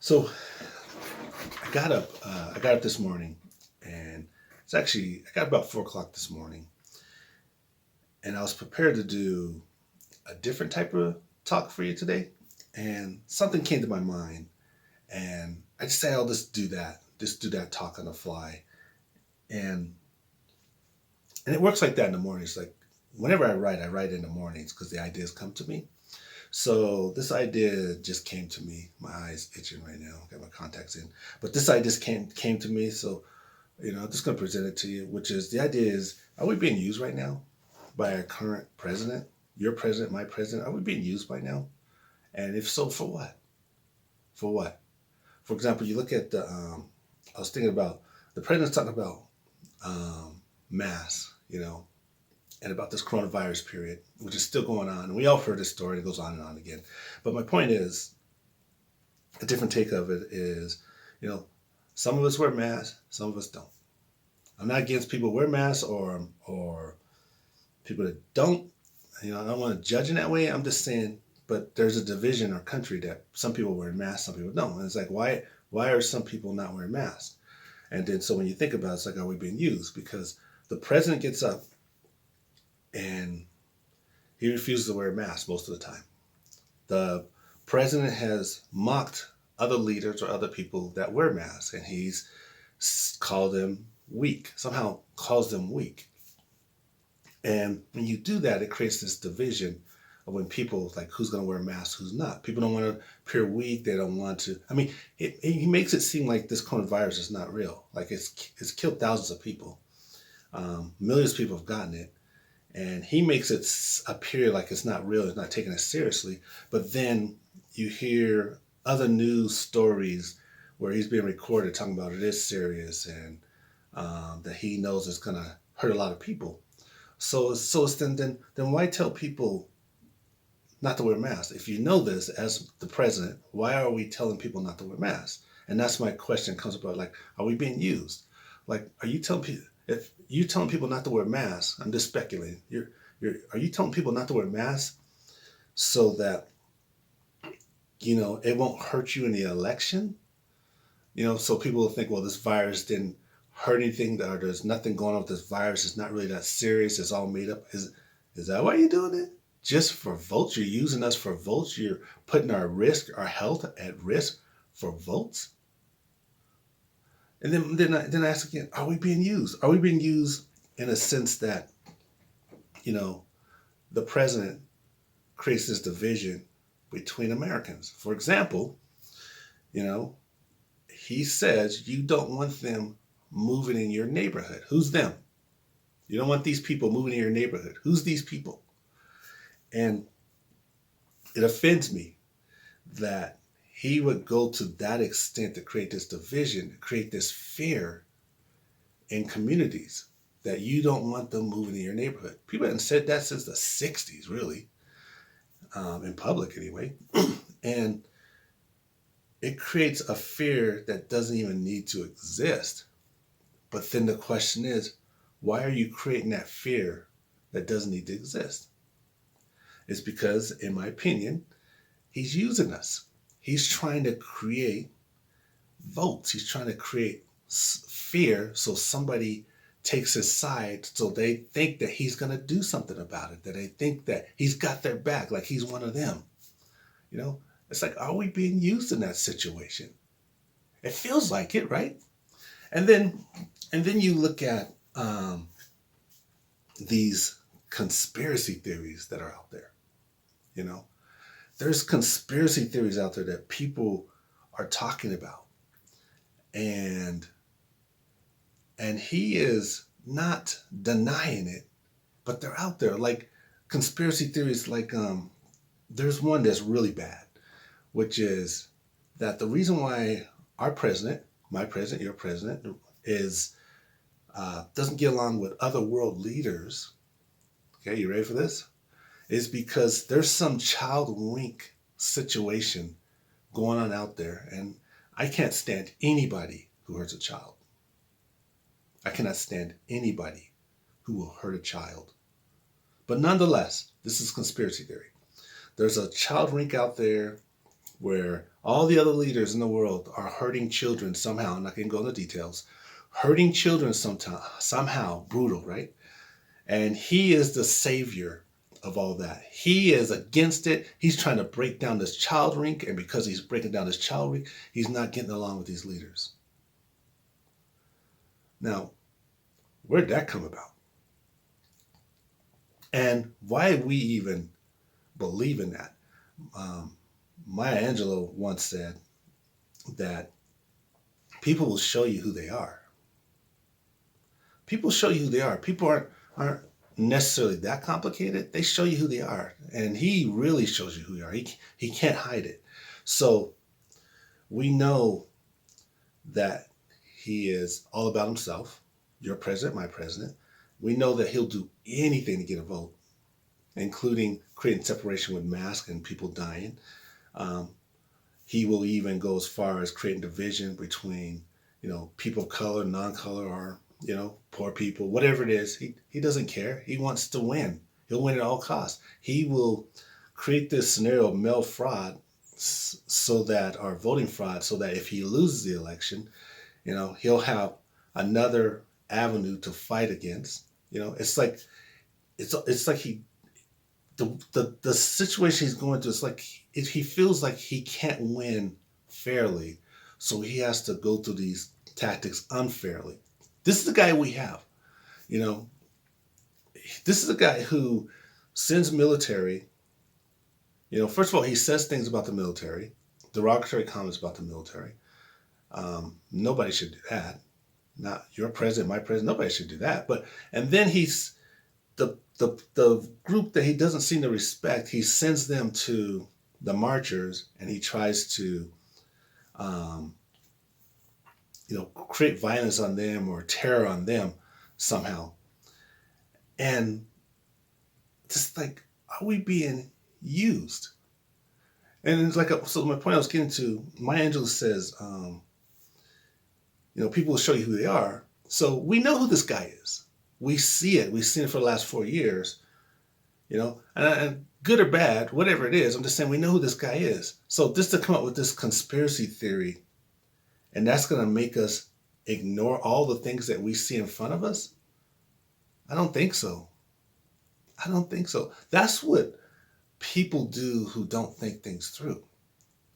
So I got up. I got up this morning, and I got about 4 o'clock this morning, and I was prepared to do a different type of talk for you today. And something came to my mind, and I just say I'll just do that talk on the fly, and and it works like that in the mornings. Like whenever I write in the mornings because the ideas come to me. So this idea just came to me. My eyes itching right now. Got my contacts in, but this idea just came to me. So I'm just going to present it to you, which is the idea is, are we being used right now by our current president? Your president, my president, are we being used by now? And if so, for what? For what? For example, you look at I was thinking about the president's talking about mass, and about this coronavirus period, which is still going on. And we all heard this story, it goes on and on again. But my point is, a different take of it is, you know, some of us wear masks, some of us don't. I'm not against people who wear masks or people that don't. I don't want to judge in that way. I'm just saying, but there's a division in our country that some people wear masks, some people don't. And it's like, why are some people not wearing masks? And then so when you think about it, it's like, are we being used? Because the president gets up and he refuses to wear a mask most of the time. The president has mocked other leaders or other people that wear masks, and he's called them weak, somehow calls them weak. And when you do that, it creates this division of when people like who's going to wear a mask, who's not. People don't want to appear weak. They don't want to. I mean, he makes it seem like this coronavirus is not real. Like it's killed thousands of people. Millions of people have gotten it, and he makes it appear like it's not real. It's not taking it seriously. But then you hear other news stories where he's being recorded talking about it is serious and that he knows it's going to hurt a lot of people. So it's then why tell people not to wear masks? If you know this as the president, why are we telling people not to wear masks? And that's my question comes about, like, are we being used? Like, are you telling people, if you telling people not to wear masks, I'm just speculating. Are you telling people not to wear masks so that, it won't hurt you in the election? So people will think, well, this virus didn't hurt anything, or there's nothing going on with this virus. It's not really that serious. It's all made up. Is that why you're doing it? Just for votes? You're using us for votes? You're putting our health at risk for votes? And then I ask again, are we being used? Are we being used in a sense that, you know, the president creates this division between Americans? For example, you know, he says you don't want them moving in your neighborhood. Who's them? You don't want these people moving in your neighborhood. Who's these people? And it offends me that he would go to that extent to create this division, to create this fear in communities that you don't want them moving in your neighborhood. People haven't said that since the 60s, really, in public anyway. And it creates a fear that doesn't even need to exist. But then the question is, why are you creating that fear that doesn't need to exist? It's because, in my opinion, he's using us. He's trying to create votes. He's trying to create fear so somebody takes his side, so they think that he's going to do something about it, that they think that he's got their back, like he's one of them. It's like, are we being used in that situation? It feels like it, right? And then you look at these conspiracy theories that are out there. There's conspiracy theories out there that people are talking about, and he is not denying it, but they're out there. Like conspiracy theories, like there's one that's really bad, which is that the reason why our president, my president, your president, is doesn't get along with other world leaders. Okay, you ready for this? Is because there's some child wink situation going on out there, and I can't stand anybody who hurts a child. I cannot stand anybody who will hurt a child. But nonetheless, this is conspiracy theory. There's a child rink out there where all the other leaders in the world are hurting children somehow. I'm not going to go into details. Hurting children somehow, brutal, right? And he is the savior of all that. He is against it. He's trying to break down this child ring, and because he's breaking down this child ring, he's not getting along with these leaders. Now, where'd that come about? And why we even believe in that? Maya Angelou once said that people will show you who they are. People show you who they are. People aren't necessarily that complicated. They show you who they are. And he really shows you who you are. He can't hide it. So we know that he is all about himself. Your president, my president. We know that he'll do anything to get a vote, including creating separation with masks and people dying. He will even go as far as creating division between, people of color, non-color, or, poor people, whatever it is. He doesn't care. He wants to win. He'll win at all costs. He will create this scenario of mail fraud or voting fraud, so that if he loses the election, he'll have another avenue to fight against. It's like the situation he's going through. It's like he feels like he can't win fairly, so he has to go through these tactics unfairly. This is the guy we have. This is a guy who sends military. First of all, he says things about the military, derogatory comments about the military. Nobody should do that. Not your president, my president. Nobody should do that. And then he's the group that he doesn't seem to respect. He sends them to the marchers, and he tries to, create violence on them or terror on them somehow. And just like, are we being used? And it's like, so my point I was getting to, Maya Angelou says, people will show you who they are. So we know who this guy is. We see it. We've seen it for the last 4 years, and good or bad, whatever it is, I'm just saying we know who this guy is. So just to come up with this conspiracy theory, and that's going to make us ignore all the things that we see in front of us? I don't think so. That's what people do who don't think things through.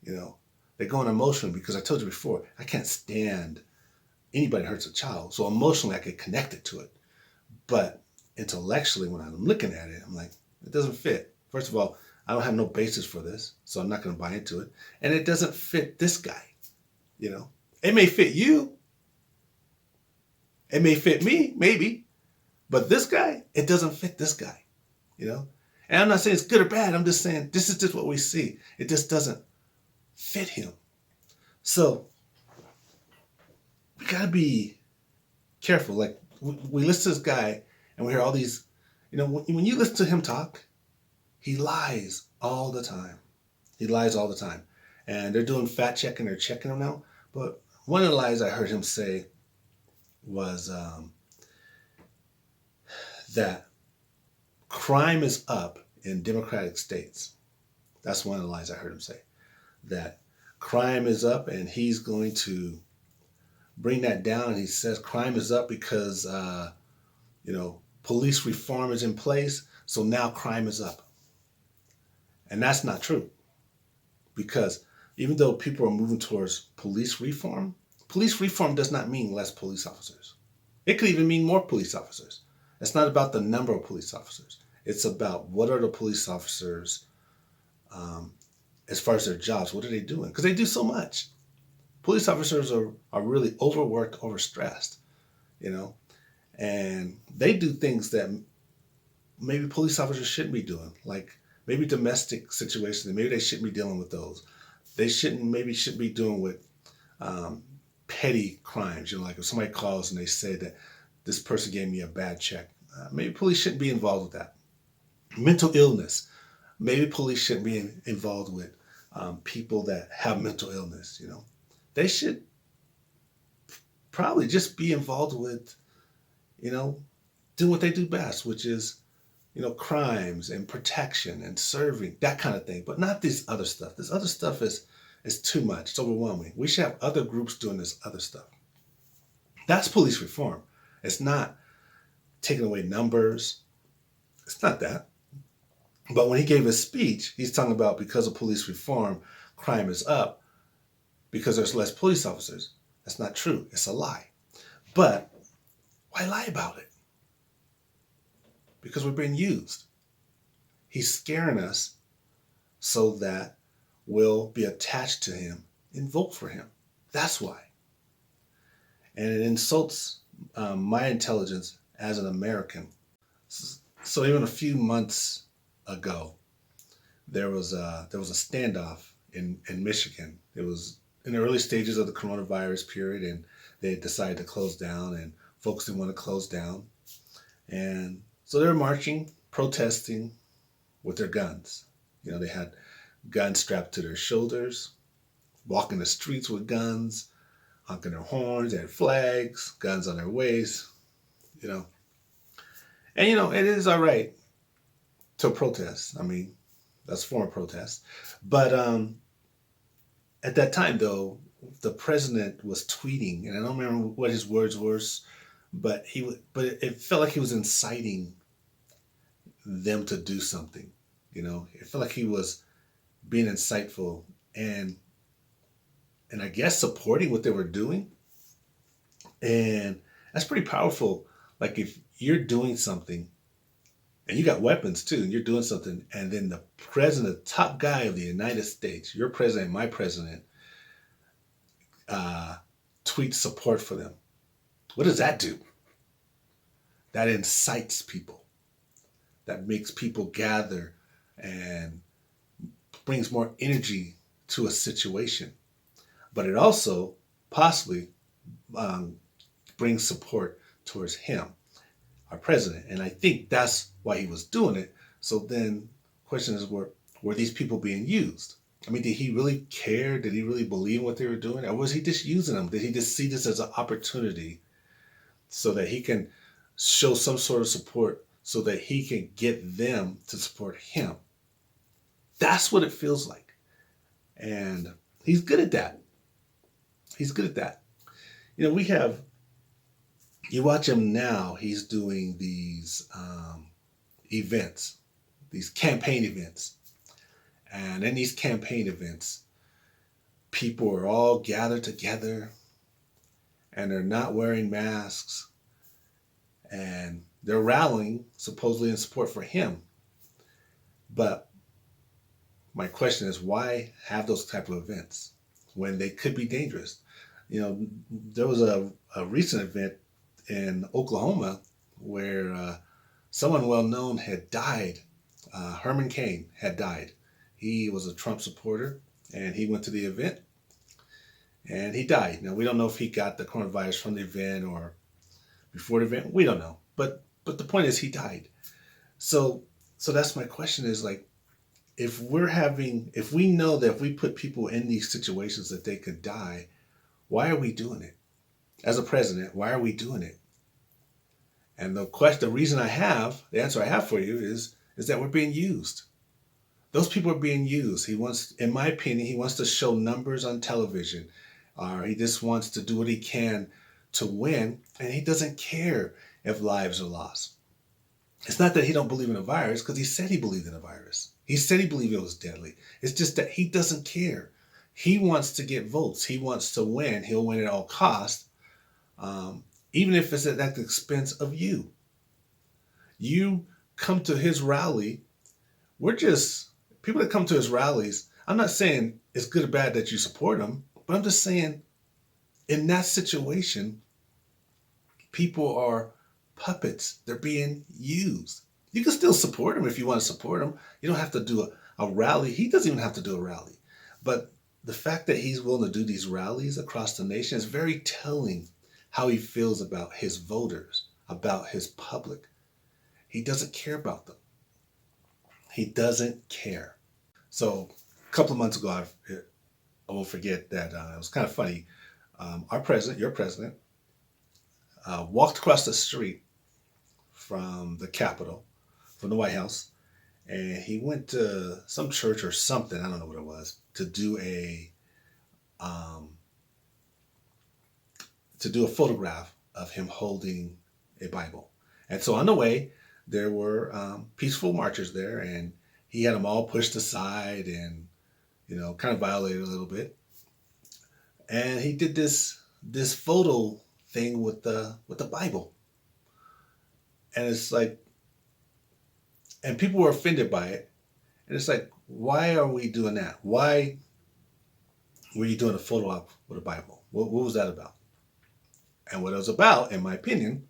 They go on emotion, because I told you before, I can't stand anybody hurts a child. So emotionally, I get connected to it. But intellectually, when I'm looking at it, I'm like, it doesn't fit. First of all, I don't have no basis for this, so I'm not going to buy into it. And it doesn't fit this guy. It may fit you. It may fit me, maybe. But this guy, it doesn't fit this guy. And I'm not saying it's good or bad. I'm just saying this is just what we see. It just doesn't fit him. So we got to be careful. Like, we listen to this guy and we hear all these, when you listen to him talk, he lies all the time. And they're doing fact checking. They're checking him now. But one of the lies I heard him say was that crime is up in democratic states. That's one of the lies I heard him say. That crime is up, and he's going to bring that down. He says crime is up because, police reform is in place, so now crime is up. And that's not true. Because even though people are moving towards police reform does not mean less police officers. It could even mean more police officers. It's not about the number of police officers. It's about what are the police officers, as far as their jobs, what are they doing? Because they do so much. Police officers are really overworked, overstressed, and they do things that maybe police officers shouldn't be doing, like maybe domestic situations. Maybe they shouldn't be dealing with those. They shouldn't be doing with petty crimes. Like if somebody calls and they say that this person gave me a bad check, maybe police shouldn't be involved with that. Mental illness, maybe police shouldn't be involved with people that have mental illness. They should probably just be involved with, doing what they do best, which is, crimes and protection and serving, that kind of thing, but not this other stuff. This other stuff is It's too much. It's overwhelming. We should have other groups doing this other stuff. That's police reform. It's not taking away numbers. It's not that. But when he gave his speech, he's talking about because of police reform, crime is up because there's less police officers. That's not true. It's a lie. But why lie about it? Because we're being used. He's scaring us so that we'll be attached to him and vote for him. That's why. And it insults my intelligence as an American. So even a few months ago, there was a standoff in Michigan. It was in the early stages of the coronavirus period, and they decided to close down, and folks didn't want to close down. And so they were marching, protesting with their guns. You know, they had guns strapped to their shoulders, walking the streets with guns, honking their horns, they had flags, guns on their waist, you know. And, you know, it is all right to protest. I mean, that's a form of protest. But at that time, though, the president was tweeting, and I don't remember what his words were, but it felt like he was inciting them to do something. You know, it felt like he was being insightful and I guess supporting what they were doing. And that's pretty powerful. Like if you're doing something and you got weapons too, and you're doing something, and then the president, the top guy of the United States, your president, my president, tweets support for them. What does that do? That incites people. That makes people gather and brings more energy to a situation. But it also possibly brings support towards him, our president. And I think that's why he was doing it. So then the question is, were these people being used? I mean, did he really care? Did he really believe in what they were doing? Or was he just using them? Did he just see this as an opportunity so that he can show some sort of support so that he can get them to support him? That's what it feels like. And he's good at that. He's good at that. You know, you watch him now, he's doing these events, these campaign events. And in these campaign events, people are all gathered together and they're not wearing masks and they're rallying supposedly in support for him. But my question is, why have those type of events when they could be dangerous? You know, there was a recent event in Oklahoma where someone well known had died. Herman Cain had died. He was a Trump supporter and he went to the event and he died. Now, we don't know if he got the coronavirus from the event or before the event. We don't know. But the point is he died. So that's my question is like, if we know that if we put people in these situations that they could die, why are we doing it? As a president, why are we doing it? And the answer I have for you is that we're being used. Those people are being used. In my opinion, he wants to show numbers on television, or he just wants to do what he can to win, and he doesn't care if lives are lost. It's not that he don't believe in a virus, because he said he believed in a virus. He said he believed it was deadly. It's just that he doesn't care. He wants to get votes. He wants to win. He'll win at all costs, even if it's at the expense of you. You come to his rally. People that come to his rallies, I'm not saying it's good or bad that you support him, but I'm just saying in that situation, people are puppets. They're being used. You can still support him if you want to support him. You don't have to do a rally. He doesn't even have to do a rally. But the fact that he's willing to do these rallies across the nation is very telling how he feels about his voters, about his public. He doesn't care about them. He doesn't care. So a couple of months ago, I won't forget that it was kind of funny. Our president, your president, walked across the street from the Capitol, from the White House, and he went to some church or something, I don't know what it was, to do a um, to do a photograph of him holding a Bible. And so on the way, there were peaceful marchers there, and he had them all pushed aside and, kind of violated a little bit. And he did this photo thing with the Bible, and it's like, and people were offended by it, and it's like, why are we doing that? Why were you doing a photo op with a Bible? What was that about? And what it was about, in my opinion,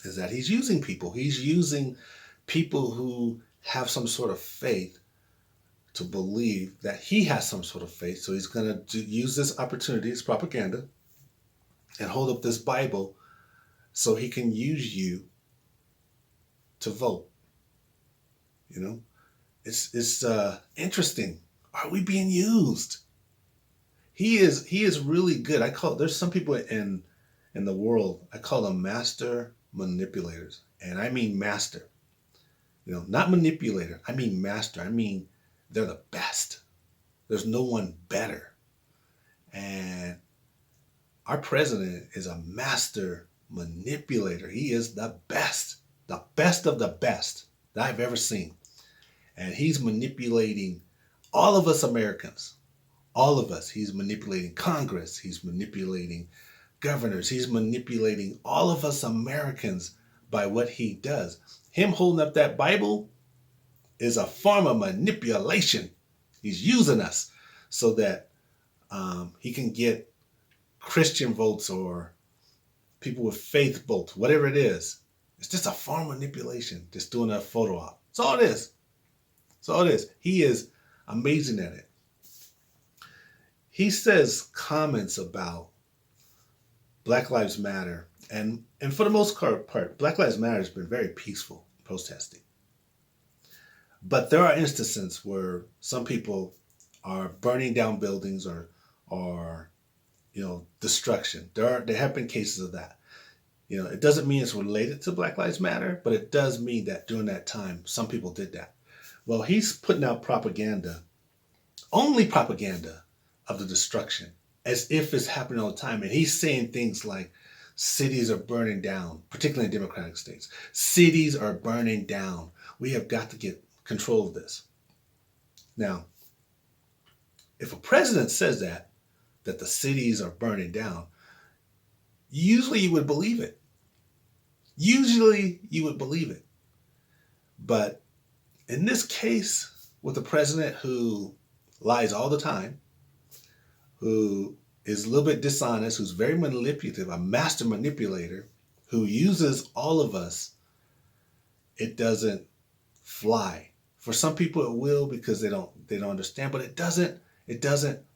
is that he's using people. He's using people who have some sort of faith to believe that he has some sort of faith. So he's going to use this opportunity, this propaganda, and hold up this Bible so he can use you to vote. It's interesting. Are we being used? He is really good. There's some people in the world, I call them master manipulators. And I mean master. Not manipulator. I mean master. I mean they're the best. There's no one better. And our president is a master manipulator. He is the best of the best that I've ever seen. And he's manipulating all of us Americans. All of us. He's manipulating Congress. He's manipulating governors. He's manipulating all of us Americans by what he does. Him holding up that Bible is a form of manipulation. He's using us so that he can get Christian votes or people with faith votes, whatever it is. It's just a form of manipulation, just doing a photo op. That's all it is. That's all it is. He is amazing at it. He says comments about Black Lives Matter, and for the most part, Black Lives Matter has been very peaceful protesting. But there are instances where some people are burning down buildings or destruction. There have been cases of that. It doesn't mean it's related to Black Lives Matter, but it does mean that during that time, some people did that. Well, he's putting out propaganda, only propaganda of the destruction, as if it's happening all the time. And he's saying things like cities are burning down, particularly in democratic states. Cities are burning down. We have got to get control of this. Now, if a president says that the cities are burning down, usually you would believe it. But in this case, with a president who lies all the time, who is a little bit dishonest, who's very manipulative, a master manipulator, who uses all of us, it doesn't fly. For some people it will, because they don't understand, but it doesn't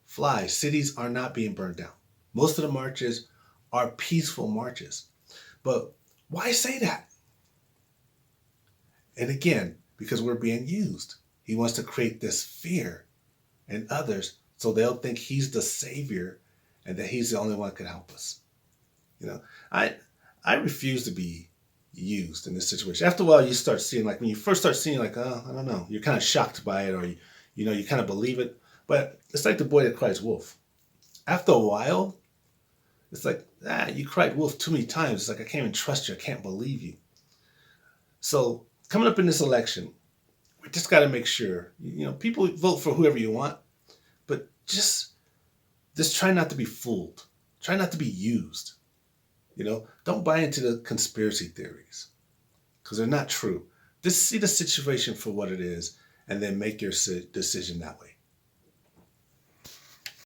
fly. Cities are not being burned down. Most of the marches are peaceful marches. But why say that? And again, because we're being used. He wants to create this fear in others so they'll think he's the savior and that he's the only one that can help us. I refuse to be used in this situation. After a while, you start seeing, like when you first start seeing, like, oh, I don't know, you're kind of shocked by it, or you kind of believe it. But it's like the boy that cries wolf. After a while, it's like, you cried wolf too many times. It's like, I can't even trust you. I can't believe you. So coming up in this election, we just got to make sure, people vote for whoever you want, but just try not to be fooled. Try not to be used. Don't buy into the conspiracy theories because they're not true. Just see the situation for what it is and then make your decision that way.